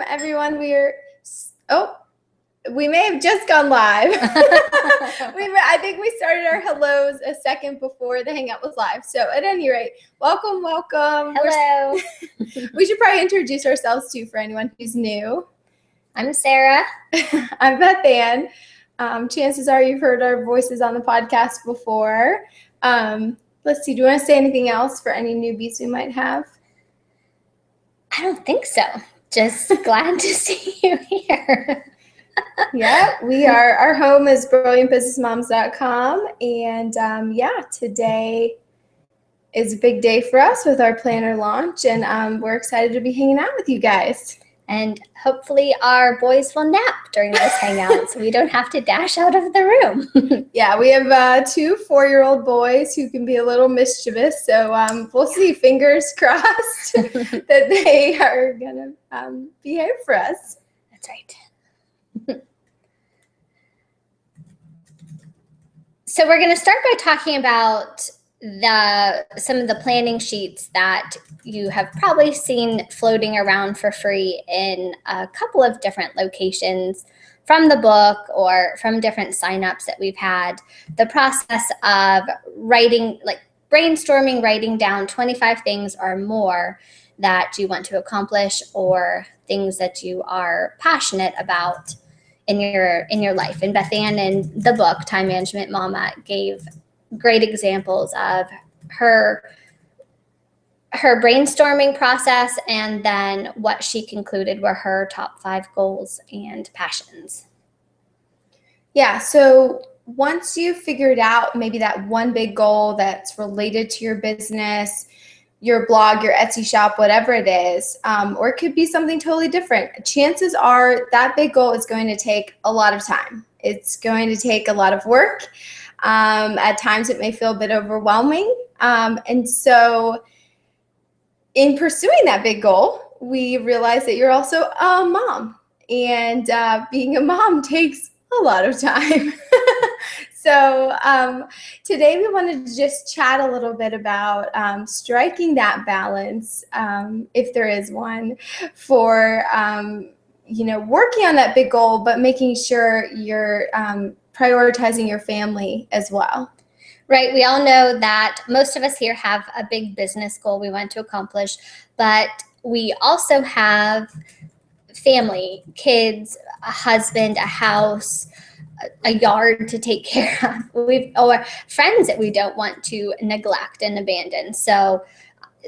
everyone. We may have just gone live. I think we started our hellos a second before the Hangout was live. So at any rate, welcome. Hello. We should probably introduce ourselves too for anyone who's new. I'm Sarah. I'm Beth Ann. Chances are you've heard our voices on the podcast before. Let's see, do you want to say anything else for any newbies we might have? I don't think so. Just glad to see you here. Yeah, we are. Our home is brilliantbusinessmoms.com. And today is a big day for us with our planner launch. And we're excited to be hanging out with you guys. And hopefully our boys will nap during this hangout so we don't have to dash out of the room. Yeah, we have 2 4-year-old boys who can be a little mischievous. So we'll see, fingers crossed, that they are going to behave for us. That's right. So we're going to start by talking about some of the planning sheets that you have probably seen floating around for free in a couple of different locations from the book or from different signups that we've had. The process of brainstorming, writing down 25 things or more that you want to accomplish or things that you are passionate about in your life. And Beth Ann in the book, Time Management Mama, gave great examples of her brainstorming process and then what she concluded were her top 5 goals and passions. Yeah, so once you've figured out maybe that one big goal that's related to your business, your blog, your Etsy shop, whatever it is, or it could be something totally different, chances are that big goal is going to take a lot of time. It's going to take a lot of work. At times it may feel a bit overwhelming. And so in pursuing that big goal, we realize that you're also a mom. And being a mom takes a lot of time. So today we wanted to just chat a little bit about striking that balance, if there is one, for working on that big goal, but making sure you're prioritizing your family as well. Right. We all know that most of us here have a big business goal we want to accomplish, but we also have family, kids, a husband, a house, a yard to take care of, or friends that we don't want to neglect and abandon. So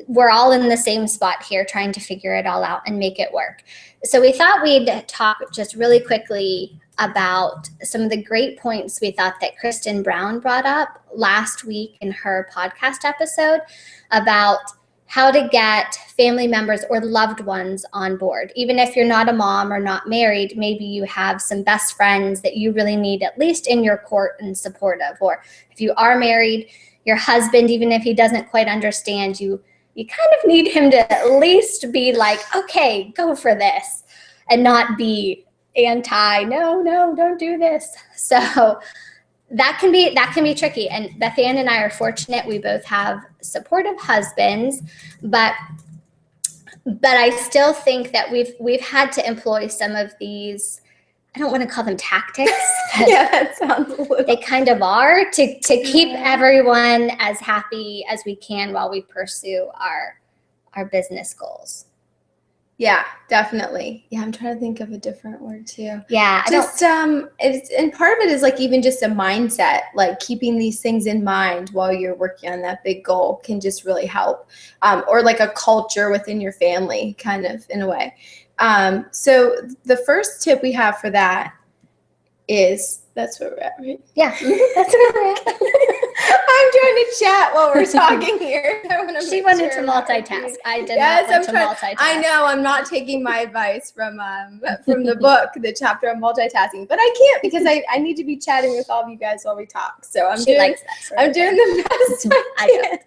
we're all in the same spot here trying to figure it all out and make it work. So we thought we'd talk just really quickly about some of the great points we thought that Kristen Brown brought up last week in her podcast episode about how to get family members or loved ones on board. Even if you're not a mom or not married, maybe you have some best friends that you really need at least in your court and support of. Or if you are married, your husband, even if he doesn't quite understand you, you kind of need him to at least be like, okay, go for this, and not be anti, no, don't do this. So that can be tricky. And Beth Ann and I are fortunate. We both have supportive husbands, but I still think that we've had to employ some of these, I don't want to call them tactics, but yeah, that sounds a little. They kind of are to keep everyone as happy as we can while we pursue our business goals. Yeah, definitely. Yeah, I'm trying to think of a different word too. Yeah, and part of it is like even just a mindset, like keeping these things in mind while you're working on that big goal can just really help. Or like a culture within your family, kind of in a way. So the first tip we have for that is, that's where we're at, right? Yeah, that's where we're at. I'm trying to chat while we're talking here. She wanted to multitask. I did not want to multitask. I know I'm not taking my advice from the book, the chapter on multitasking, but I can't because I need to be chatting with all of you guys while we talk. So I'm doing the best I can.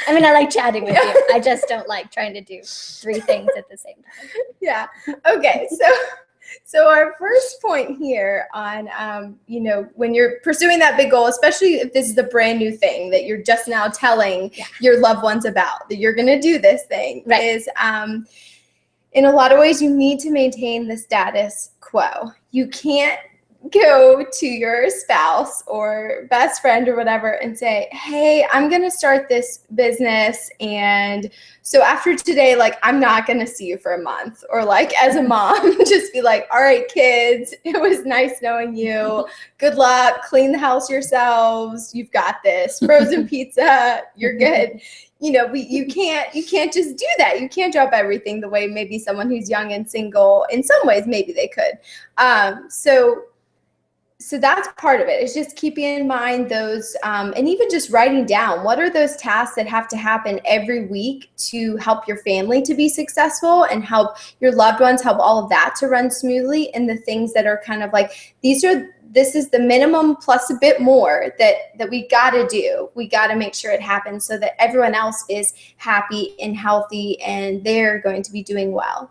I mean, I like chatting with you. I just don't like trying to do 3 things at the same time. Yeah. Okay. So our first point here on, when you're pursuing that big goal, especially if this is a brand new thing that you're just now telling your loved ones about, that you're going to do this thing, right, is in a lot of ways, you need to maintain the status quo. You can't go to your spouse or best friend or whatever and say, hey, I'm going to start this business. And so after today, like, I'm not going to see you for a month. Or like, as a mom, just be like, all right, kids, it was nice knowing you. Good luck. Clean the house yourselves. You've got this. Frozen pizza. You're good. You know, you can't just do that. You can't drop everything the way maybe someone who's young and single, in some ways, maybe they could. So that's part of it. It's just keeping in mind those, and even just writing down, what are those tasks that have to happen every week to help your family to be successful and help your loved ones, help all of that to run smoothly, and the things that are kind of like, this is the minimum plus a bit more that we got to do. We got to make sure it happens so that everyone else is happy and healthy and they're going to be doing well.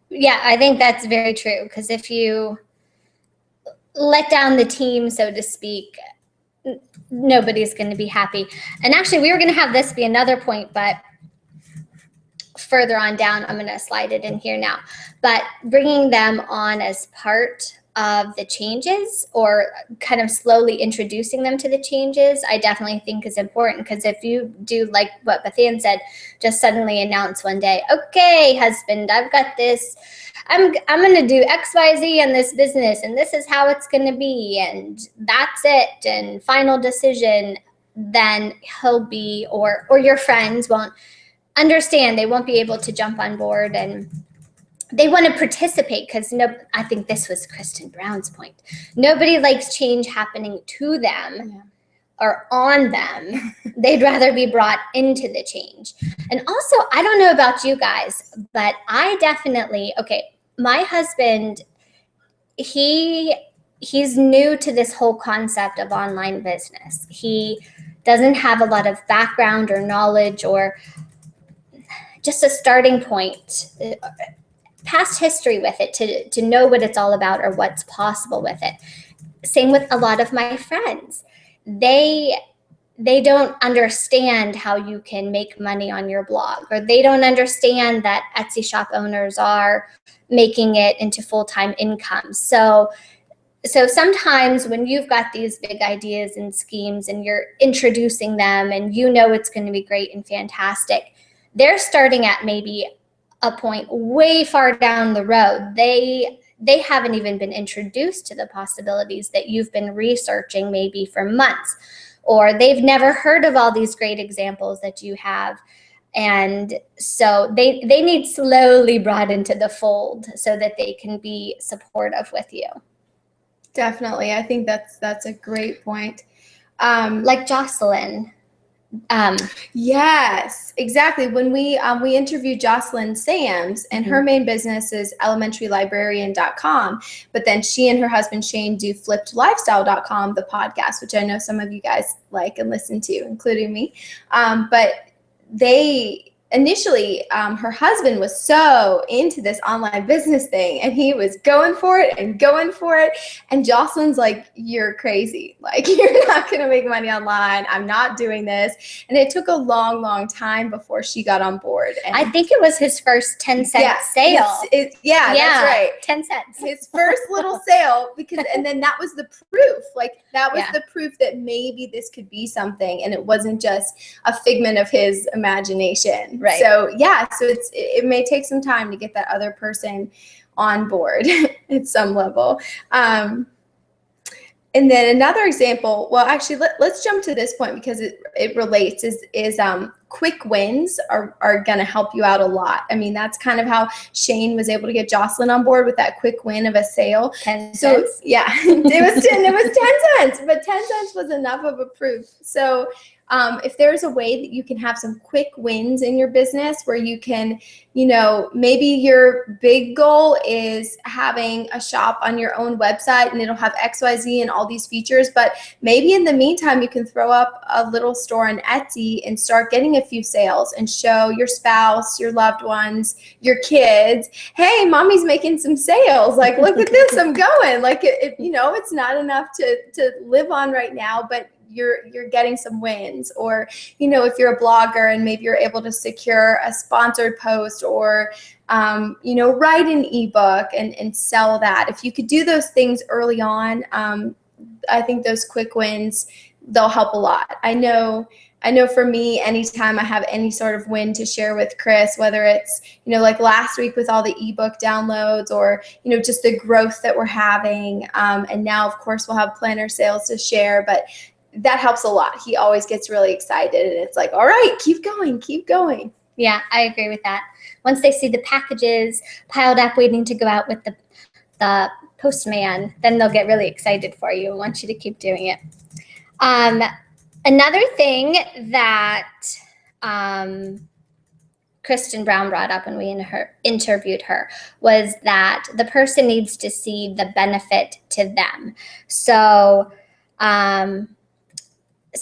Yeah, I think that's very true, because if you let down the team, so to speak, nobody's going to be happy. And actually, we were going to have this be another point, but further on down, I'm going to slide it in here now. But bringing them on as part of the changes, or kind of slowly introducing them to the changes, I definitely think is important. Because if you do like what Bethan said, just suddenly announce one day, okay, husband, I've got this, I'm going to do X, Y, Z in this business, and this is how it's going to be, and that's it, and final decision, then he'll be, or your friends won't understand. They won't be able to jump on board, and they want to participate, because I think this was Kristen Brown's point. Nobody likes change happening to them or on them. They'd rather be brought into the change. And also, I don't know about you guys, but I definitely, my husband, he's new to this whole concept of online business. He doesn't have a lot of background or knowledge, or just a starting point, past history with it to know what it's all about or what's possible with it. Same with a lot of my friends. They don't understand how you can make money on your blog, or they don't understand that Etsy shop owners are making it into full-time income. So sometimes when you've got these big ideas and schemes and you're introducing them and you know it's going to be great and fantastic, they're starting at maybe a point way far down the road. They haven't even been introduced to the possibilities that you've been researching maybe for months, or they've never heard of all these great examples that you have. And so they need slowly brought into the fold so that they can be supportive with you. Definitely. I think that's a great point. Like Jocelyn. Yes, exactly. When we interviewed Jocelyn Sams, and her main business is elementarylibrarian.com, but then she and her husband Shane do flippedlifestyle.com, the podcast, which I know some of you guys like and listen to, including me. But they initially, her husband was so into this online business thing, and he was going for it. And Jocelyn's like, you're crazy. Like, you're not going to make money online. I'm not doing this. And it took a long, long time before she got on board. And I think it was his first 10-cent sale. That's right. 10 cents. His first little sale, and then that was the proof. Like, that was the proof that maybe this could be something, and it wasn't just a figment of his imagination. Right. So it may take some time to get that other person on board at some level. And then another example, well, actually, let's jump to this point because it relates, is quick wins are going to help you out a lot. I mean, that's kind of how Shane was able to get Jocelyn on board with that quick win of a sale. 10 cents. So yeah, it was 10 cents, but 10 cents was enough of a proof. So if there's a way that you can have some quick wins in your business where you can, maybe your big goal is having a shop on your own website and it'll have XYZ and all these features, but maybe in the meantime, you can throw up a little store on Etsy and start getting a few sales and show your spouse, your loved ones, your kids, hey, mommy's making some sales. Like, look at this, I'm going. Like, it's not enough to live on right now, but you're getting some wins. Or, you know, if you're a blogger and maybe you're able to secure a sponsored post or, you know, write an ebook and sell that. If you could do those things early on, I think those quick wins, they'll help a lot. I know for me, anytime I have any sort of win to share with Chris, whether it's, you know, like last week with all the ebook downloads or, you know, just the growth that we're having. And now, of course, we'll have planner sales to share, but that helps a lot. He always gets really excited and it's like, all right, keep going, keep going. Yeah, I agree with that. Once they see the packages piled up waiting to go out with the postman, then they'll get really excited for you and want you to keep doing it. Another thing that Kristen Brown brought up when we interviewed her was that the person needs to see the benefit to them. So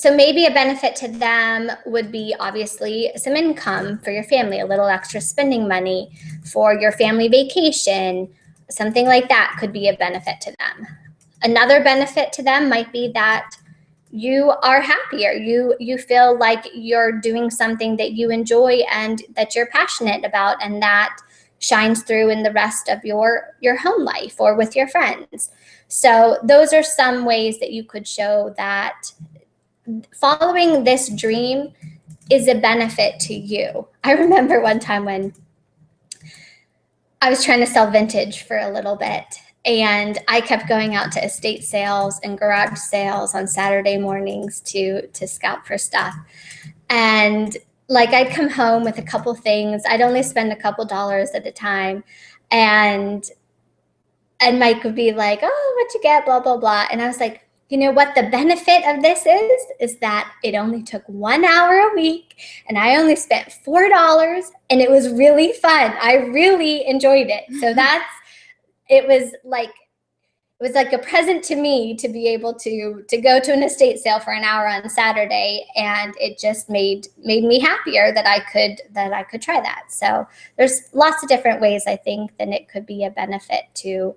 maybe a benefit to them would be obviously some income for your family, a little extra spending money for your family vacation, something like that could be a benefit to them. Another benefit to them might be that you are happier. You feel like you're doing something that you enjoy and that you're passionate about, and that shines through in the rest of your home life or with your friends. So those are some ways that you could show that following this dream is a benefit to you. I remember one time when I was trying to sell vintage for a little bit, and I kept going out to estate sales and garage sales on Saturday mornings to scout for stuff. And like, I'd come home with a couple things. I'd only spend a couple dollars at a time. And Mike would be like, oh, what'd you get? Blah, blah, blah. And I was like, you know what the benefit of this is that it only took 1 hour a week and I only spent $4 and it was really fun. I really enjoyed it. So it was like a present to me to be able to go to an estate sale for an hour on Saturday, and it just made me happier that I could try that. So there's lots of different ways, I think, that it could be a benefit to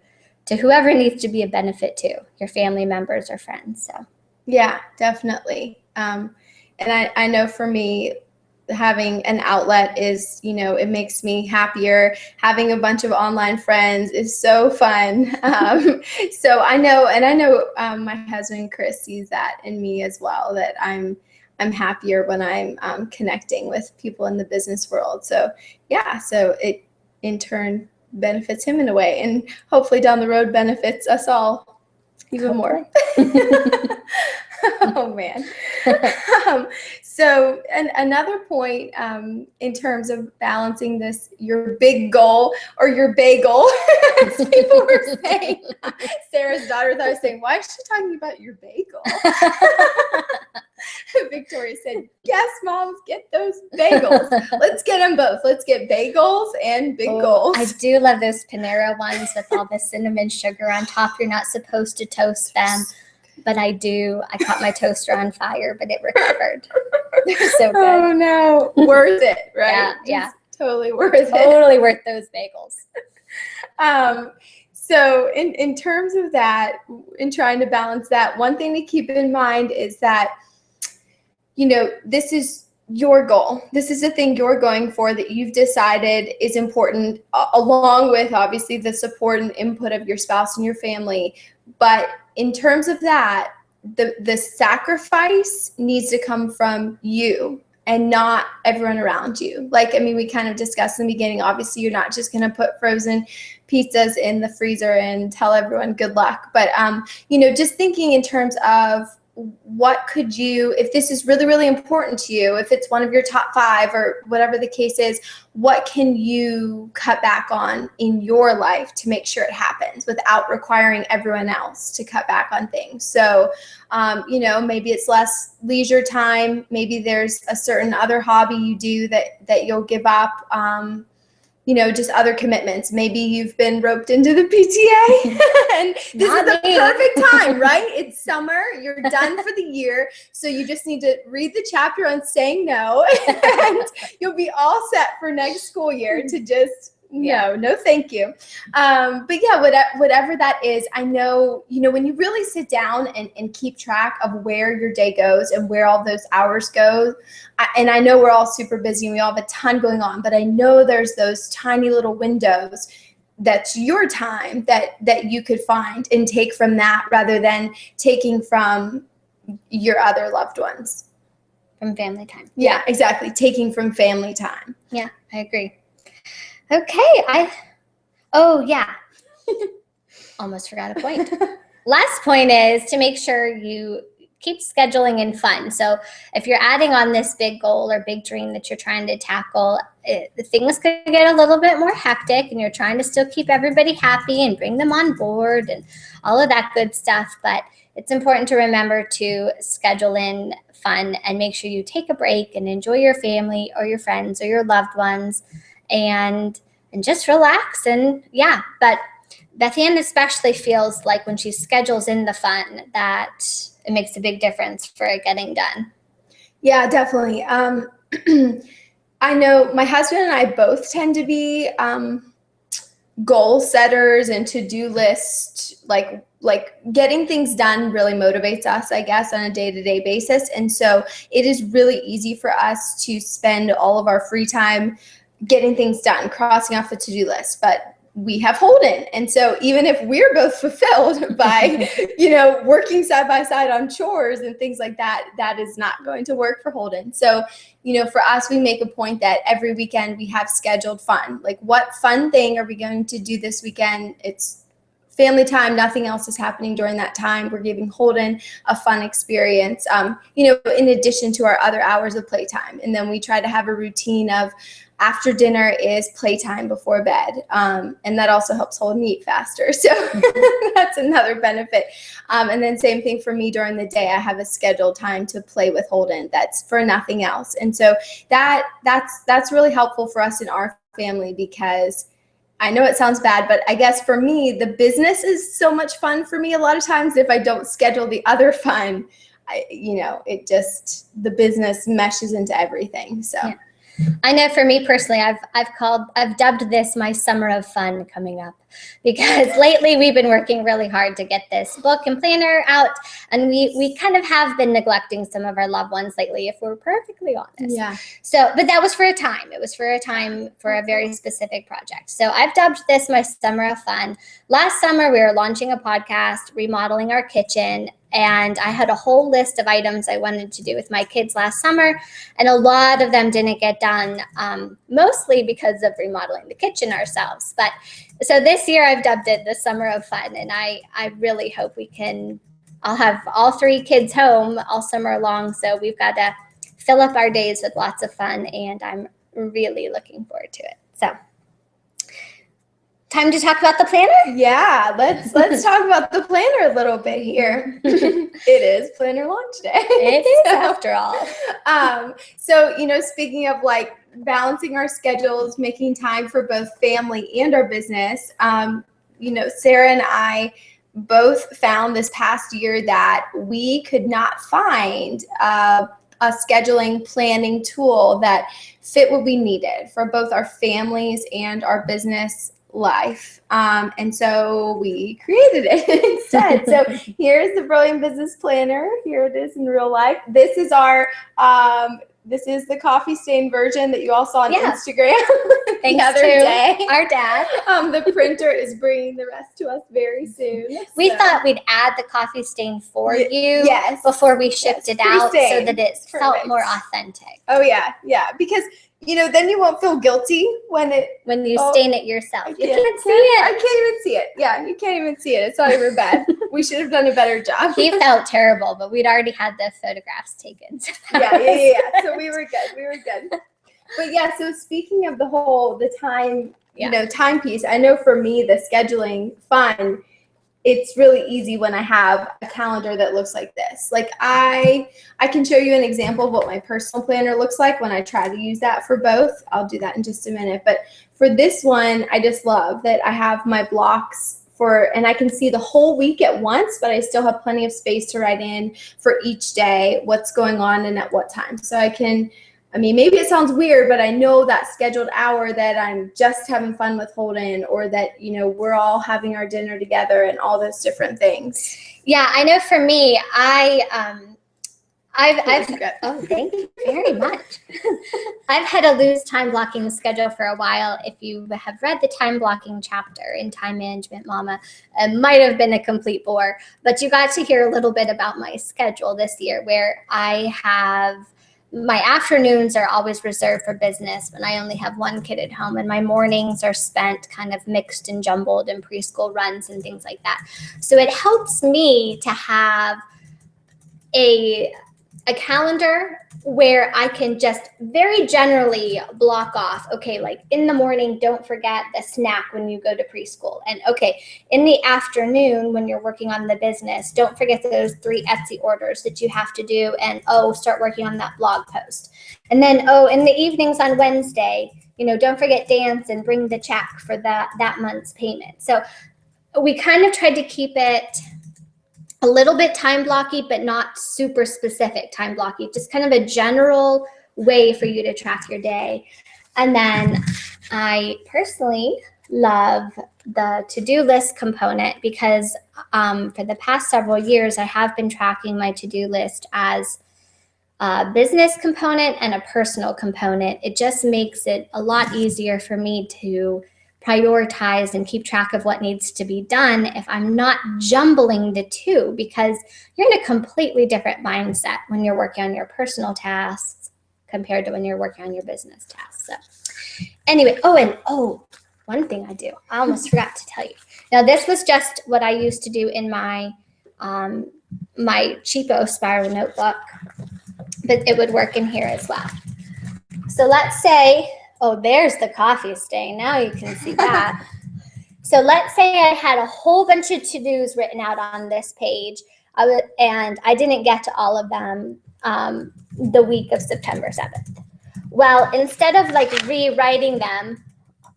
whoever needs to be a benefit to, your family members or friends. So yeah, definitely. And I know for me, having an outlet is, you know, it makes me happier. Having a bunch of online friends is so fun. So I know my husband Chris sees that in me as well, that I'm happier when I'm connecting with people in the business world. So yeah, so it in turn benefits him in a way, and hopefully down the road benefits us all even more. Oh man. So another point in terms of balancing this, your big goal or your bagel, as people were saying. Sarah's daughter thought I was saying, why is she talking about your bagel? Victoria said, yes, moms, get those bagels. Let's get them both. Let's get bagels and big goals. I do love those Panera ones with all the cinnamon sugar on top. You're not supposed to toast them, but I do. I caught my toaster on fire, but it recovered. They're so good. Oh no, worth it, right? Yeah. Totally worth it. Totally worth those bagels. So in terms of that, in trying to balance that, one thing to keep in mind is that, you know, this is your goal. This is the thing you're going for that you've decided is important, along with obviously the support and input of your spouse and your family. But in terms of that, the sacrifice needs to come from you and not everyone around you. Like, I mean, we kind of discussed in the beginning, obviously you're not just going to put frozen pizzas in the freezer and tell everyone good luck. But, you know, just thinking in terms of what could you, if this is really, really important to you, if it's one of your top 5 or whatever the case is, what can you cut back on in your life to make sure it happens without requiring everyone else to cut back on things? So, you know, maybe it's less leisure time. Maybe there's a certain other hobby you do that you'll give up. You know, just other commitments. Maybe you've been roped into the PTA and this is the perfect time, right? It's summer, you're done for the year. So you just need to read the chapter on saying no and you'll be all set for next school year to just No, thank you. But yeah, whatever that is, I know, when you really sit down and keep track of where your day goes and where all those hours go, and I know we're all super busy and we all have a ton going on, but I know there's those tiny little windows that's your time that you could find and take from that rather than taking from your other loved ones. From family time. Yeah, exactly. Taking from family time. Yeah, I agree. Okay, almost forgot a point. Last point is to make sure you keep scheduling in fun. So if you're adding on this big goal or big dream that you're trying to tackle, things could get a little bit more hectic and you're trying to still keep everybody happy and bring them on board and all of that good stuff. But it's important to remember to schedule in fun and make sure you take a break and enjoy your family or your friends or your loved ones and just relax. And but Bethy Ann especially feels like when she schedules in the fun that it makes a big difference for it getting done. Yeah, definitely. I know my husband and I both tend to be goal setters and to-do list, like getting things done really motivates us, I guess, on a day-to-day basis. And so it is really easy for us to spend all of our free time getting things done, crossing off the to-do list. But we have Holden. And so even if we're both fulfilled by, working side by side on chores and things like that, that is not going to work for Holden. So, for us, we make a point that every weekend we have scheduled fun. Like, what fun thing are we going to do this weekend? It's family time. Nothing else is happening during that time. We're giving Holden a fun experience, in addition to our other hours of playtime. And then we try to have a routine of after dinner is playtime before bed. And that also helps Holden eat faster. So that's another benefit. And then same thing for me during the day. I have a scheduled time to play with Holden. That's for nothing else. And so that's really helpful for us in our family because I know it sounds bad, but I guess for me, the business is so much fun for me a lot of times. If I don't schedule the other fun, the business meshes into everything. So. Yeah. I know for me personally, I've dubbed this my summer of fun coming up because lately we've been working really hard to get this book and planner out, and we kind of have been neglecting some of our loved ones lately, if we're perfectly honest. Yeah. So, but that was for a time. It was for a time for a very specific project. So I've dubbed this my summer of fun. Last summer we were launching a podcast, remodeling our kitchen, and I had a whole list of items I wanted to do with my kids last summer, and a lot of them didn't get done, mostly because of remodeling the kitchen ourselves. But so this year I've dubbed it the summer of fun, and I really hope I'll have all 3 kids home all summer long, so we've got to fill up our days with lots of fun, and I'm really looking forward to it. So. Time to talk about the planner? Yeah, let's talk about the planner a little bit here. It is planner launch day. It is, after all. So, speaking of like balancing our schedules, making time for both family and our business, Sarah and I both found this past year that we could not find a scheduling planning tool that fit what we needed for both our families and our business life. And so we created it instead. So here's the Brilliant Business Planner. Here it is in real life. This is this is the coffee stain version that you all saw on Instagram the other day. Our dad. The printer is bringing the rest to us very soon. We thought we'd add the coffee stain for you before we shipped it out so that it felt more authentic. Oh, yeah. Yeah. Because then you won't feel guilty when you stain it yourself. You can't see it. I can't even see it. Yeah, you can't even see it. It's not even bad. We should have done a better job. He felt terrible, but we'd already had the photographs taken. So yeah. So we were good. But yeah, so speaking of the time, time piece, I know for me, the scheduling fun, it's really easy when I have a calendar that looks like this. Like I can show you an example of what my personal planner looks like when I try to use that for both. I'll do that in just a minute. But for this one, I just love that I have my blocks and I can see the whole week at once, but I still have plenty of space to write in for each day what's going on and at what time. So I can I mean, maybe it sounds weird, but I know that scheduled hour that I'm just having fun with Holden, or that, you know, we're all having our dinner together and all those different things. Yeah, I know for me, I've oh, thank you very much. I've had a loose time blocking schedule for a while. If you have read the time blocking chapter in Time Management Mama, it might have been a complete bore, but you got to hear a little bit about my schedule this year, where I have my afternoons are always reserved for business when I only have one kid at home, and my mornings are spent kind of mixed and jumbled in preschool runs and things like that. So it helps me to have a calendar where I can just very generally block off, okay, like in the morning, don't forget the snack when you go to preschool. And okay, in the afternoon, when you're working on the business, don't forget those 3 Etsy orders that you have to do, and start working on that blog post. And then, in the evenings on Wednesday, don't forget dance and bring the check for that month's payment. So we kind of tried to keep it a little bit time blocky, but not super specific time blocky, just kind of a general way for you to track your day. And then I personally love the to-do list component, because for the past several years, I have been tracking my to-do list as a business component and a personal component. It just makes it a lot easier for me to prioritize and keep track of what needs to be done if I'm not jumbling the two, because you're in a completely different mindset when you're working on your personal tasks compared to when you're working on your business tasks. So anyway, one thing I do, I almost forgot to tell you. Now, this was just what I used to do in my my cheapo spiral notebook, but it would work in here as well. So let's say, there's the coffee stain. Now you can see that. So let's say I had a whole bunch of to-dos written out on this page, and I didn't get to all of them the week of September 7th. Well, instead of like rewriting them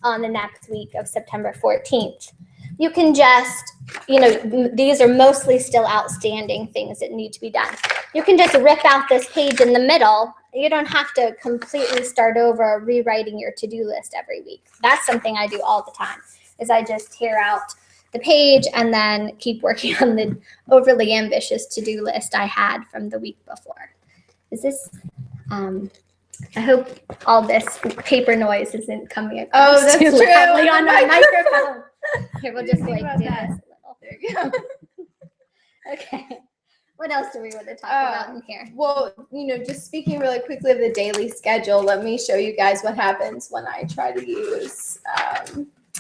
on the next week of September 14th, you can just, these are mostly still outstanding things that need to be done. You can just rip out this page in the middle. You don't have to completely start over rewriting your to-do list every week. That's something I do all the time, is I just tear out the page and then keep working on the overly ambitious to-do list I had from the week before. Is this, I hope all this paper noise isn't coming across too loudly on my microphone. Here, we'll just like do this a little. There you go. Okay. What else do we want to talk about in here? Well, just speaking really quickly of the daily schedule, let me show you guys what happens when I try to use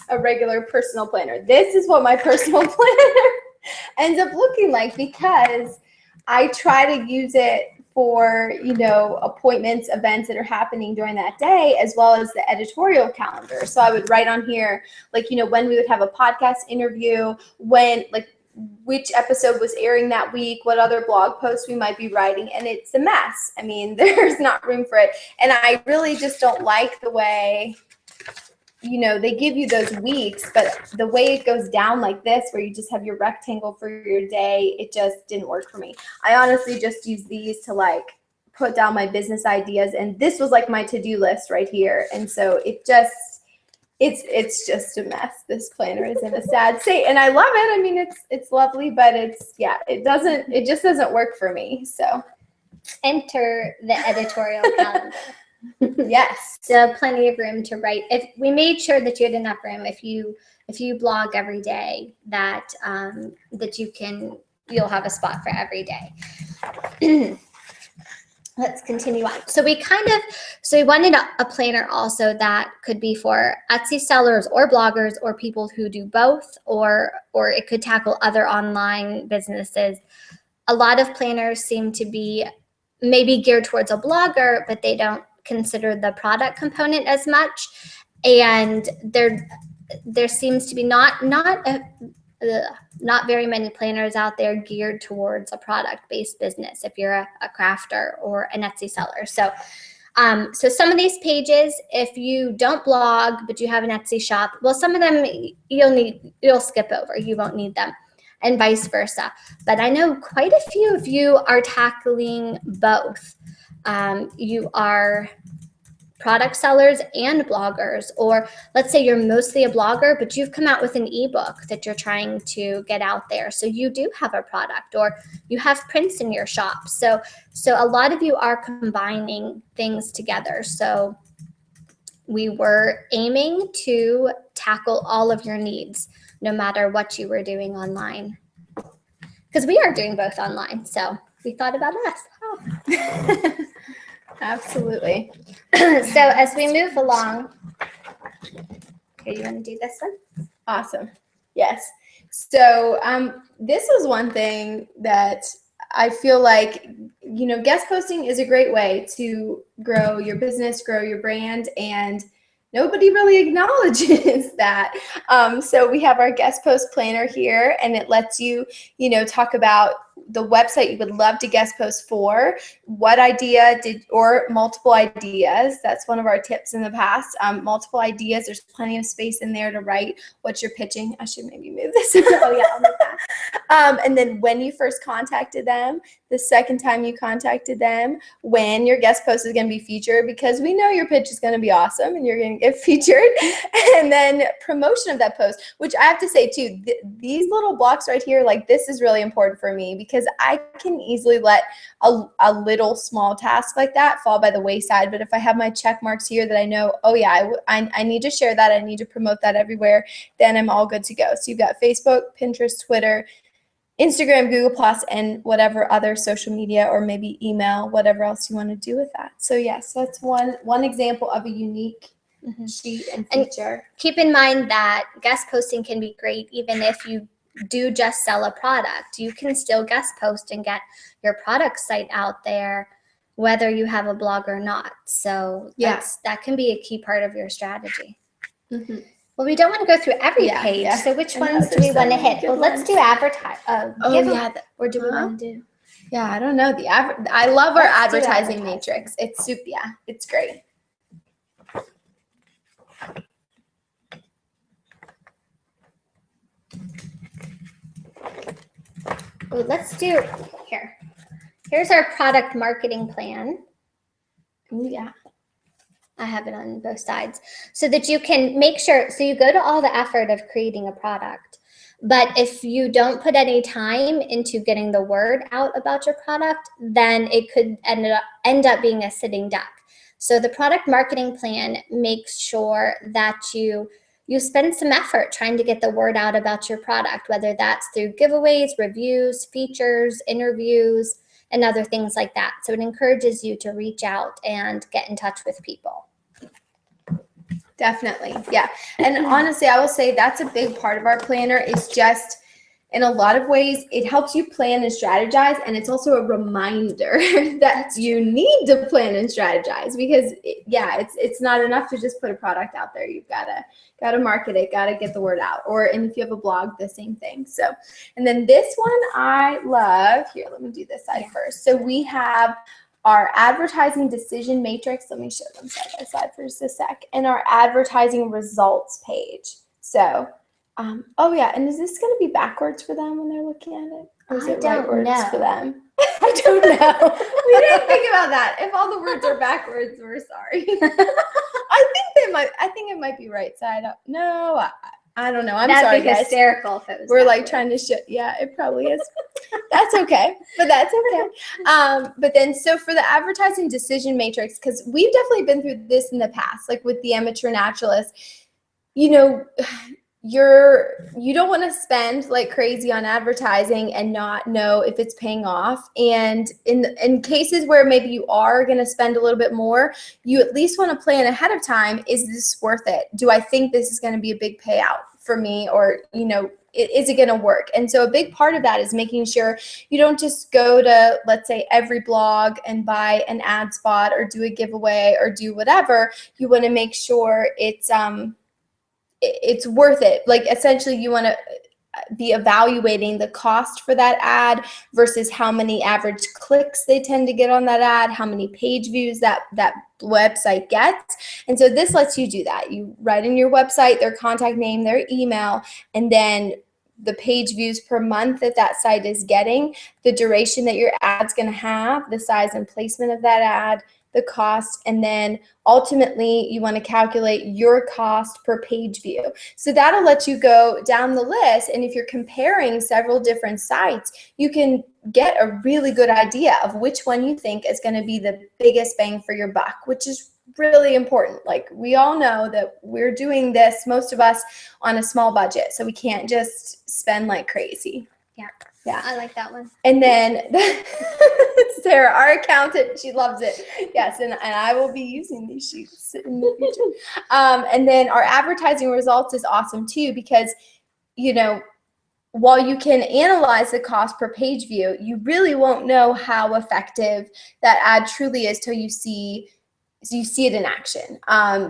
a regular personal planner. This is what my personal planner ends up looking like, because I try to use it for, appointments, events that are happening during that day, as well as the editorial calendar. So I would write on here, when we would have a podcast interview, which episode was airing that week, what other blog posts we might be writing, and it's a mess. I mean, there's not room for it. And I really just don't like the way, they give you those weeks, but the way it goes down like this, where you just have your rectangle for your day, it just didn't work for me. I honestly just use these to put down my business ideas, and this was my to-do list right here. And so it's just a mess. This planner is in a sad state, and I love it. I mean, it's lovely, but it just doesn't work for me. So enter the editorial calendar. Yes. So plenty of room to write. If we made sure that you had enough room, if you blog every day, that you'll have a spot for every day. Let's continue on. So we wanted a planner also that could be for Etsy sellers or bloggers or people who do both, or it could tackle other online businesses. A lot of planners seem to be maybe geared towards a blogger, but they don't consider the product component as much. And there seems to be not very many planners out there geared towards a product-based business if you're a crafter or an Etsy seller. So some of these pages, if you don't blog but you have an Etsy shop, well, some of them you'll skip over. You won't need them, and vice versa. But I know quite a few of you are tackling both. you are product sellers and bloggers, or let's say you're mostly a blogger, but you've come out with an ebook that you're trying to get out there. So you do have a product, or you have prints in your shop. So a lot of you are combining things together. So we were aiming to tackle all of your needs, no matter what you were doing online. Because we are doing both online. So we thought about us. Oh. Absolutely. So as we move along, okay, you want to do this one? Awesome. Yes. So this was one thing that I feel like, guest posting is a great way to grow your business, grow your brand, and nobody really acknowledges that. So we have our guest post planner here, and it lets you, talk about the website you would love to guest post for, what idea or multiple ideas. That's one of our tips in the past. Multiple ideas. There's plenty of space in there to write what you're pitching. I should maybe move this. Oh yeah, I'll move that. And then when you first contacted them, the second time you contacted them, when your guest post is going to be featured, because we know your pitch is going to be awesome and you're going to get featured. And then promotion of that post, which I have to say too, these little blocks right here, like this is really important for me, because I can easily let a little small task like that fall by the wayside. But if I have my check marks here that I know, oh yeah, I need to share that, I need to promote that everywhere, then I'm all good to go. So you've got Facebook, Pinterest, Twitter, Instagram, Google+, and whatever other social media, or maybe email, whatever else you want to do with that. So yes, that's one example of a unique sheet and feature. And keep in mind that guest posting can be great even if you do just sell a product. You can still guest post and get your product site out there, whether you have a blog or not. So that can be a key part of your strategy. Mm-hmm. Well, we don't want to go through every page. Yeah. So which ones do we want to hit? Well, let's do advertise. Or do we want to do? Yeah, I don't know. I love our advertising matrix. It's super. Yeah, it's great. Well, let's do here. Here's our product marketing plan. Ooh, yeah. I have it on both sides so that you can make sure. So you go to all the effort of creating a product, but if you don't put any time into getting the word out about your product, then it could end up being a sitting duck. So the product marketing plan makes sure that you spend some effort trying to get the word out about your product, whether that's through giveaways, reviews, features, interviews, and other things like that. So it encourages you to reach out and get in touch with people. Definitely. Yeah. And honestly, I will say that's a big part of our planner. Is just, in a lot of ways, it helps you plan and strategize. And it's also a reminder that you need to plan and strategize, because it's not enough to just put a product out there. You've got to market it, got to get the word out. And if you have a blog, the same thing. So, and then this one I love. Here, let me do this side first. So we have our advertising decision matrix. Let me show them side by side for just a sec. And our advertising results page. So, and is this going to be backwards for them when they're looking at it? Or is it rightwards for them? I don't know. We didn't think about that. If all the words are backwards, we're sorry. I think it might be right side up. No, I don't know. That'd sorry, be guys. Hysterical if it was. We're like trying to yeah, it probably is. That's okay, but that's okay. But then, so for the advertising decision matrix, because we've definitely been through this in the past, like with the amateur naturalist, you don't want to spend like crazy on advertising and not know if it's paying off. And in cases where maybe you are going to spend a little bit more, you at least want to plan ahead of time. Is this worth it? Do I think this is going to be a big payout for me? Or, is it going to work? And so a big part of that is making sure you don't just go to, let's say, every blog and buy an ad spot or do a giveaway or do whatever. You want to make sure it's worth it. Like, essentially, you want to be evaluating the cost for that ad versus how many average clicks they tend to get on that ad, how many page views that website gets. And so this lets you do that. You write in your website their contact name, their email, and then the page views per month that site is getting, the duration that your ad's going to have, the size and placement of that ad, the cost, and then ultimately you want to calculate your cost per page view. So that'll let you go down the list, and if you're comparing several different sites, you can get a really good idea of which one you think is going to be the biggest bang for your buck, which is really important. Like, we all know that we're doing this, most of us, on a small budget, so we can't just spend like crazy. Yeah, I like that one. And then Sarah, our accountant, she loves it. Yes, and I will be using these sheets in the future. And then our advertising results is awesome too, because, you know, while you can analyze the cost per page view, you really won't know how effective that ad truly is till you see it in action,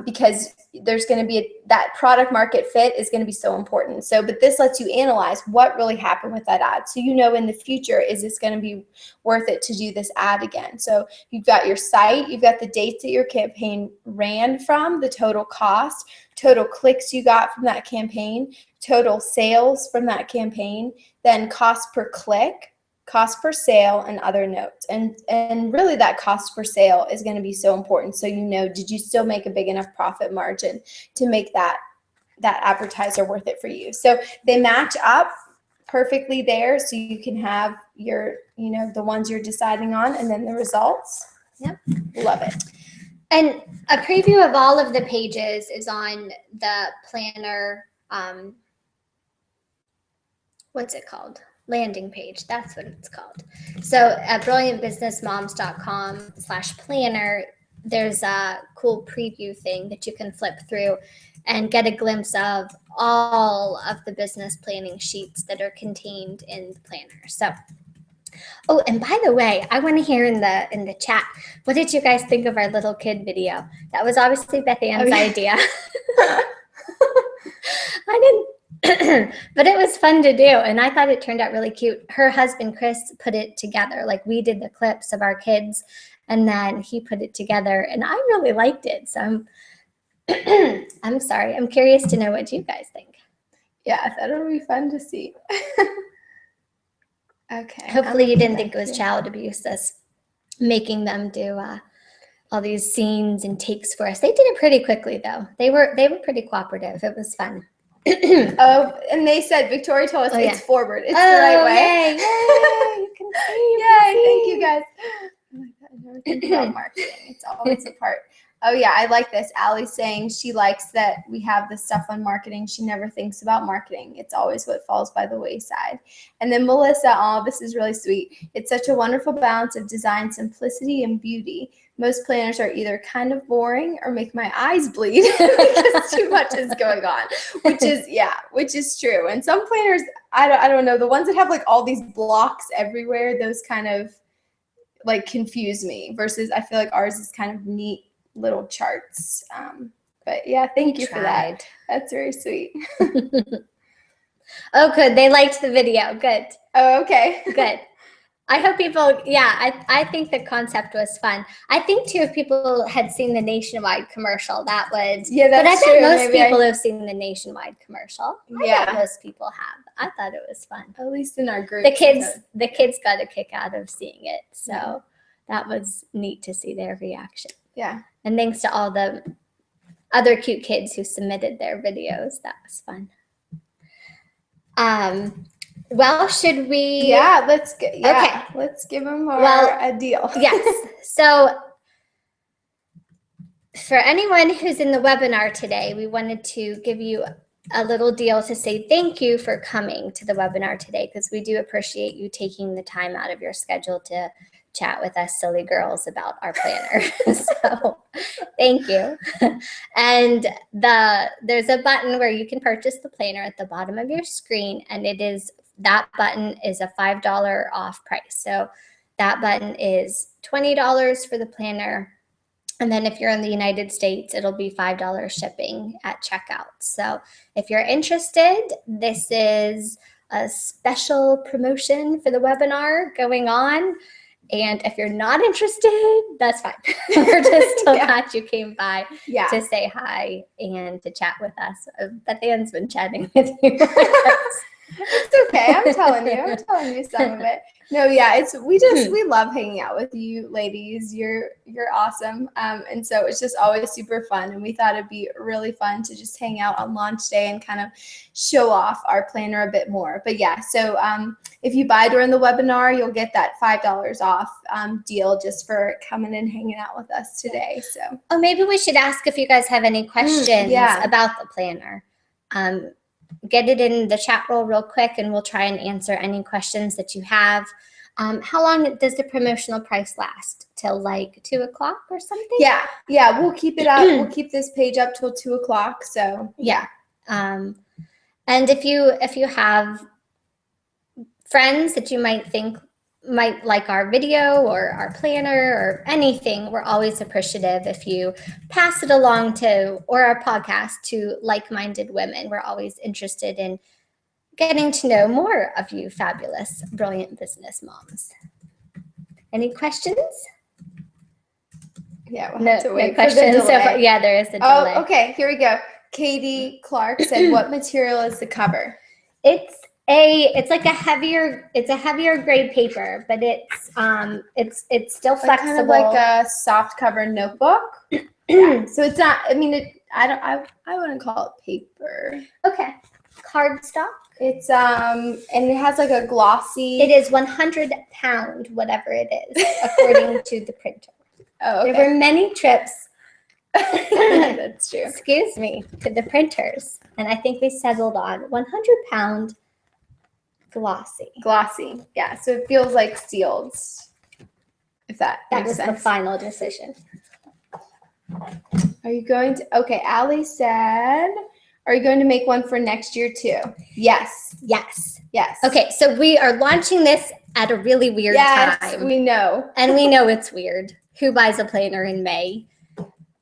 because there's going to be that product market fit is going to be so important. So, but this lets you analyze what really happened with that ad. So, you know, in the future, is this going to be worth it to do this ad again? So you've got your site, you've got the dates that your campaign ran from, the total cost, total clicks you got from that campaign, total sales from that campaign, then cost per click, cost per sale, and other notes. And really that cost per sale is going to be so important. So, you know, did you still make a big enough profit margin to make that advertiser worth it for you? So they match up perfectly there. So you can have your, you know, the ones you're deciding on, and then the results. Yep. Love it. And a preview of all of the pages is on the planner, what's it called? Landing page. That's what it's called. So at brilliantbusinessmoms.com/planner, there's a cool preview thing that you can flip through and get a glimpse of all of the business planning sheets that are contained in the planner. So, oh, and by the way, I want to hear in the chat, what did you guys think of our little kid video? That was obviously Beth Ann's idea. I didn't. But it was fun to do, and I thought it turned out really cute. Her husband Chris put it together. Like, we did the clips of our kids, and then he put it together, and I really liked it. So I'm sorry. I'm curious to know what you guys think. Yeah, I thought it would be fun to see. Okay. Hopefully you didn't think it was child abuse, us making them do all these scenes and takes for us. They did it pretty quickly, though. They were pretty cooperative. It was fun. Oh, and they said, Victoria told us it's forward. It's the right way. Yay, yay. You can see. Yay, thank you guys. Oh my God, I never think about marketing. It's always a part. Oh yeah, I like this. Allie's saying she likes that we have this stuff on marketing. She never thinks about marketing. It's always what falls by the wayside. And then Melissa, oh, this is really sweet. It's such a wonderful balance of design, simplicity, and beauty. Most planners are either kind of boring or make my eyes bleed because too much is going on, which is true. And some planners, I don't know, the ones that have like all these blocks everywhere, those kind of like confuse me, versus I feel like ours is kind of neat little charts. But yeah, thank you for that. That's very sweet. Oh, good. They liked the video. Good. Oh, okay. Good. I hope people, I think the concept was fun. I think too, if people had seen the Nationwide commercial, that would, yeah, that's but I bet true. most people have seen the Nationwide commercial. I bet most people have. I thought it was fun. At least in our group. The kids got a kick out of seeing it. So that was neat to see their reaction. Yeah. And thanks to all the other cute kids who submitted their videos. That was fun. Well, should we? Yeah, let's give them a deal. Yes. So for anyone who's in the webinar today, we wanted to give you a little deal to say thank you for coming to the webinar today, because we do appreciate you taking the time out of your schedule to chat with us silly girls about our planner. So thank you. And there's a button where you can purchase the planner at the bottom of your screen, and that button is a $5 off price. So that button is $20 for the planner. And then if you're in the United States, it'll be $5 shipping at checkout. So if you're interested, this is a special promotion for the webinar going on. And if you're not interested, that's fine. We're just so glad you came by to say hi and to chat with us. Beth Ann's been chatting with you. It's okay. I'm telling you some of it. No, yeah, we love hanging out with you ladies. You're awesome. And so it's just always super fun. And we thought it'd be really fun to just hang out on launch day and kind of show off our planner a bit more. But yeah, so if you buy during the webinar, you'll get that $5 off deal just for coming and hanging out with us today. So maybe we should ask if you guys have any questions about the planner. Get it in the chat roll real quick and we'll try and answer any questions that you have. How long does the promotional price last? Till like 2 o'clock or something? Yeah, we'll keep it up. We'll keep this page up till 2 o'clock. So yeah. And if you have friends that you might think might like our video or our planner or anything, we're always appreciative if you pass it along to, or our podcast, to like-minded women. We're always interested in getting to know more of you fabulous, brilliant business moms. Any questions? Yeah, we'll have to wait no questions. For the delay. So yeah, there is a delay. Oh, okay, here we go. Katie Clark said, what material is the cover? It's like a heavier grade paper, but it's still flexible. Like kind of like a soft cover notebook. Yeah. So it's not, I mean, I wouldn't call it paper. Okay. Cardstock. It's and it has like a glossy. It is 100 pound, whatever it is, according to the printer. Oh, okay. There were many trips. That's true. Excuse me, to the printers, and I think we settled on 100 pound glossy. Glossy, yeah. So it feels like sealed. If that makes sense. Was the final decision. Are you going to? Okay, Allie said, are you going to make one for next year too? Yes. Okay, so we are launching this at a really weird time. Yes, we know. And we know it's weird. Who buys a planner in May?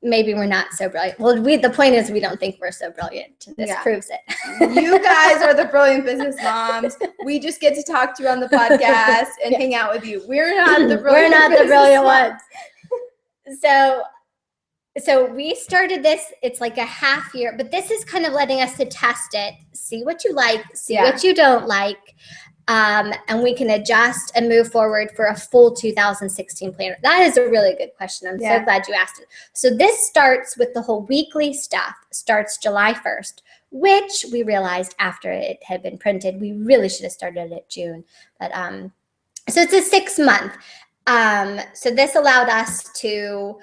Maybe we're not so brilliant. Well, the point is we don't think we're so brilliant. This proves it. You guys are the brilliant business moms. We just get to talk to you on the podcast and hang out with you. We're not the brilliant ones. So we started this, it's like a half year, but this is kind of letting us to test it, see what you like, see what you don't like, and we can adjust and move forward for a full 2016 planner. That is a really good question. I'm so glad you asked it. So this starts with the whole weekly stuff, starts July 1st, which we realized after it had been printed, we really should have started at June. But so it's a 6-month. So this allowed us to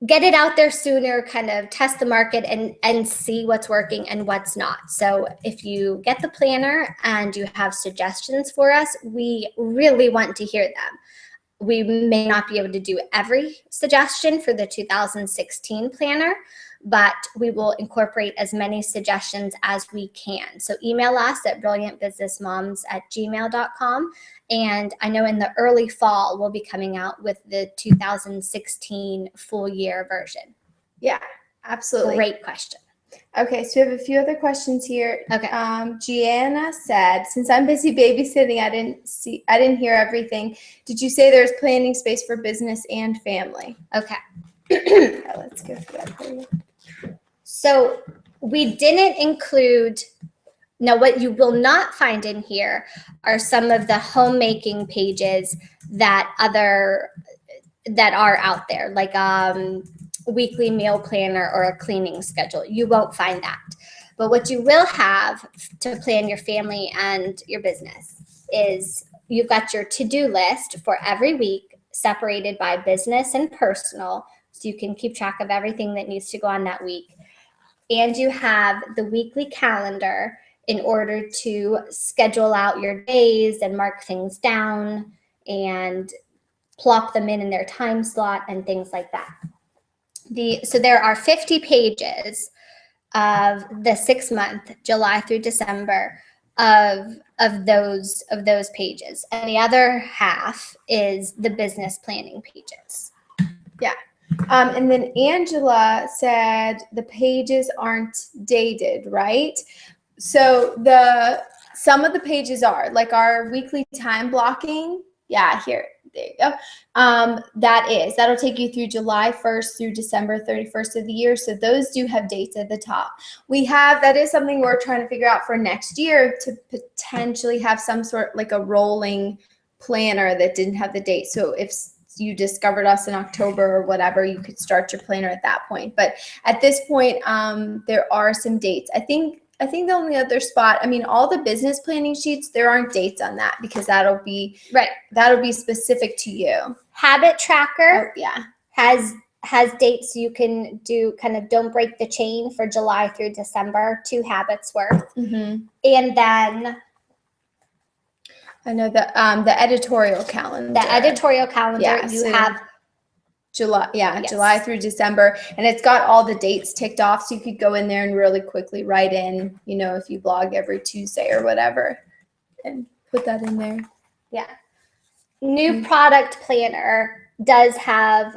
get it out there sooner, kind of test the market and see what's working and what's not. So if you get the planner and you have suggestions for us, we really want to hear them. We may not be able to do every suggestion for the 2016 planner, but we will incorporate as many suggestions as we can. So email us at brilliantbusinessmoms@gmail.com. And I know in the early fall, we'll be coming out with the 2016 full year version. Yeah, absolutely. Great question. Okay, so we have a few other questions here. Okay. Gianna said, since I'm busy babysitting, I didn't hear everything. Did you say there's planning space for business and family? Okay. Let's go through that for you. So we didn't include. Now, what you will not find in here are some of the homemaking pages that are out there, like weekly meal planner or a cleaning schedule. You won't find that. But what you will have to plan your family and your business is you've got your to-do list for every week separated by business and personal, so you can keep track of everything that needs to go on that week. And you have the weekly calendar in order to schedule out your days and mark things down and plop them in their time slot and things like that. So there are 50 pages of the 6-month, July through December, of those pages, and the other half is the business planning pages. Yeah. And then Angela said the pages aren't dated, right? So some of the pages are, like our weekly time blocking. Yeah, here, There you go. That'll take you through July 1st through December 31st of the year. So those do have dates at the top. That is something we're trying to figure out for next year, to potentially have some sort, like a rolling planner that didn't have the date. So if you discovered us in October or whatever, you could start your planner at that point. But at this point, there are some dates. I think the only other spot, all the business planning sheets, there aren't dates on that, because that'll be specific to you. Habit tracker Yeah. has dates you can do, kind of don't break the chain for July through December, 2 habits worth. Mm-hmm. And then I know the editorial calendar. The editorial calendar, you have July, Yes. July through December, and it's got all the dates ticked off, so you could go in there and really quickly write in, if you blog every Tuesday or whatever, and put that in there. Yeah. New product planner does have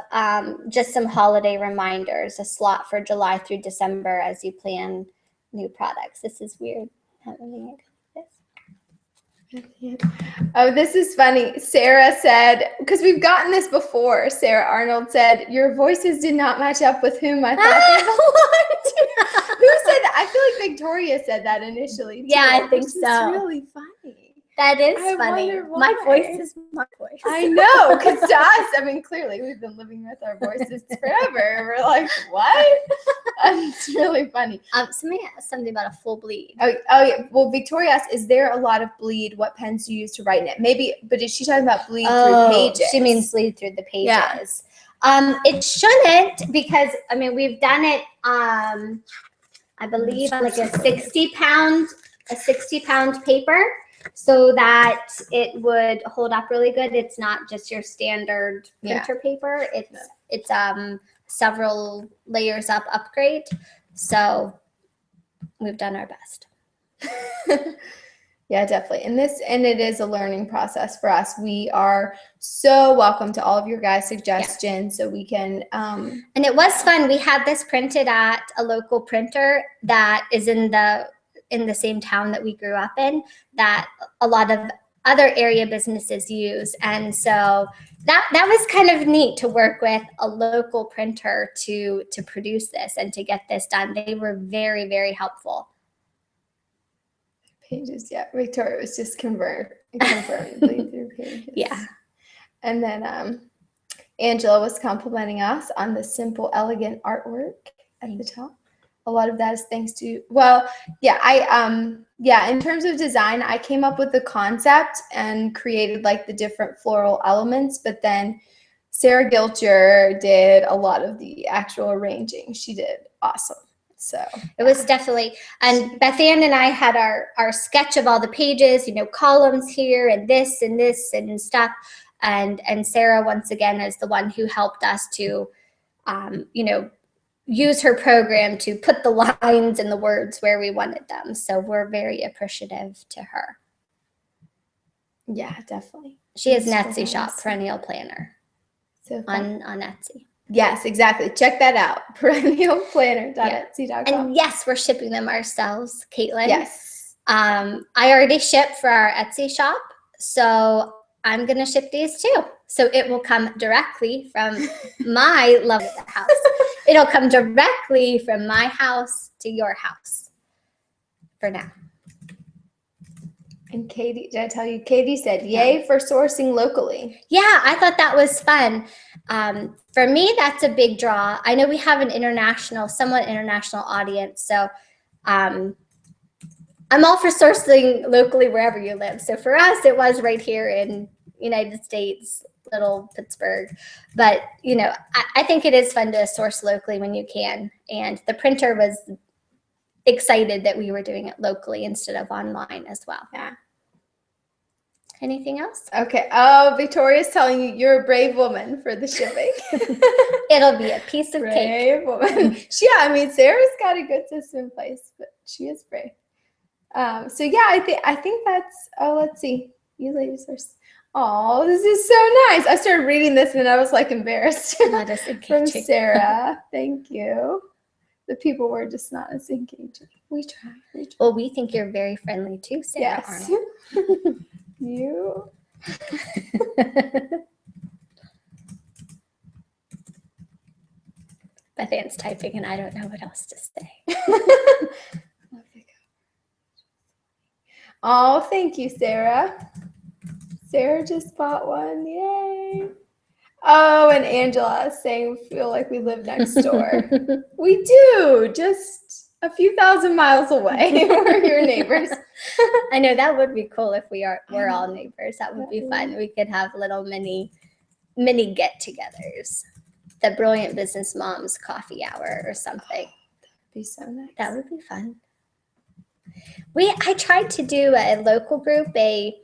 just some holiday reminders, a slot for July through December as you plan new products. This is weird. Having it like this. Oh, this is funny. Sarah said, because we've gotten this before, Sarah Arnold said, your voices did not match up with whom I thought they belonged. Who said that? I feel like Victoria said that initially, too, Yeah, I think which so. is really funny. That is I funny. wonder why. My voice is my voice. I know, because to us, clearly we've been living with our voices forever. We're like, what? It's really funny. Somebody asked something about a full bleed. Oh yeah. Well, Victoria asked, is there a lot of bleed? What pens do you use to write in it? Maybe, but is she talking about bleed through pages? She means bleed through the pages. Yeah. It shouldn't, because we've done it. I believe on like a 60-pound paper, so that it would hold up really good. It's not just your standard printer paper. It's several layers upgrade. So we've done our best. Yeah, definitely. And it is a learning process for us. We are so welcome to all of your guys' suggestions, so we can and it was fun. We had this printed at a local printer that is in the same town that we grew up in, that a lot of other area businesses use. And so that was kind of neat to work with a local printer to produce this and to get this done. They were very, very helpful. Pages, yeah. Victoria was just confirmed bleed through pages. Yeah. And then Angela was complimenting us on the simple, elegant artwork at the top. A lot of that is thanks to, in terms of design, I came up with the concept and created like the different floral elements, but then Sarah Gilcher did a lot of the actual arranging. She did awesome. So it was definitely, and Beth Ann and I had our sketch of all the pages, columns here and this and stuff. And Sarah, once again, is the one who helped us to, use her program to put the lines and the words where we wanted them. So we're very appreciative to her. Yeah, definitely. She has an Etsy shop, Perennial Planner, on Etsy. Yes, exactly. Check that out, perennialplanner.etsy.com. And yes, we're shipping them ourselves, Caitlin. Yes. I already shipped for our Etsy shop, so I'm going to ship these too. So it will come directly from my lovely house. It'll come directly from my house to your house for now. And Katie, did I tell you? Katie said, yay for sourcing locally. Yeah, I thought that was fun. For me, that's a big draw. I know we have an somewhat international audience. So I'm all for sourcing locally wherever you live. So for us, it was right here in United States, little Pittsburgh. But, I think it is fun to source locally when you can. And the printer was excited that we were doing it locally instead of online as well. Yeah. Anything else? Okay. Oh, Victoria's telling you you're a brave woman for the shipping. It'll be a piece of cake. Brave woman. Sarah's got a good system in place, but she is brave. So yeah, I think that's. Oh, let's see. You ladies first. Oh, this is so nice. I started reading this and I was like embarrassed. Not as From engaging. Sarah. Thank you. The people were just not as engaging. We try. Well, we think you're very friendly too, Sarah Yes. Arnold. You. Beth Ann's typing, and I don't know what else to say. Oh, thank you, Sarah. Sarah just bought one. Yay. Oh, and Angela is saying we feel like we live next door. We do, just a few thousand miles away. We're your neighbors. I know that would be cool if we're all neighbors. That would be fun. We could have little mini get-togethers. The Brilliant Business Moms coffee hour or something. That'd be so nice. That would be fun. I tried to do a local group, a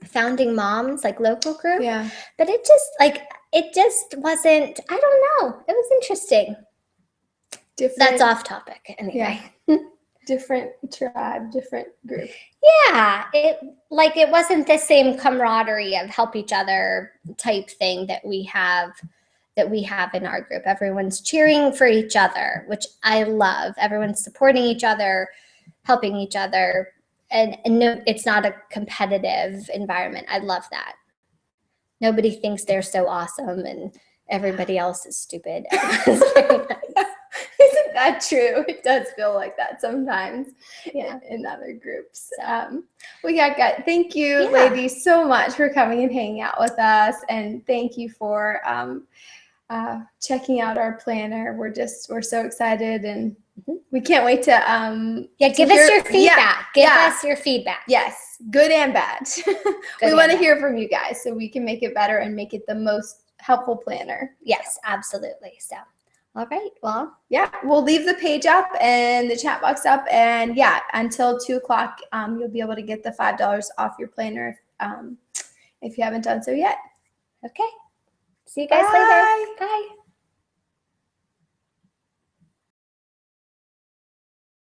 founding moms, like local group. Yeah. But it just wasn't, I don't know. It was interesting. Different. That's off topic anyway. Yeah. Different tribe, different group. Yeah. It wasn't the same camaraderie of help each other type thing that we have in our group. Everyone's cheering for each other, which I love. Everyone's supporting each other, helping each other. And no, it's not a competitive environment. I love that. Nobody thinks they're so awesome and everybody else is stupid. Isn't that true? It does feel like that sometimes. Yeah. In other groups. Well, yeah, thank you, ladies, so much for coming and hanging out with us. And thank you for checking out our planner. We're so excited, and we can't wait to give us your feedback. Give us your feedback. Yes, good and bad. We want to hear from you guys so we can make it better and make it the most helpful planner. Yes, absolutely. So, all right. Well, yeah, we'll leave the page up and the chat box up, and until 2:00, you'll be able to get the $5 off your planner if you haven't done so yet. Okay. See you guys later. Bye.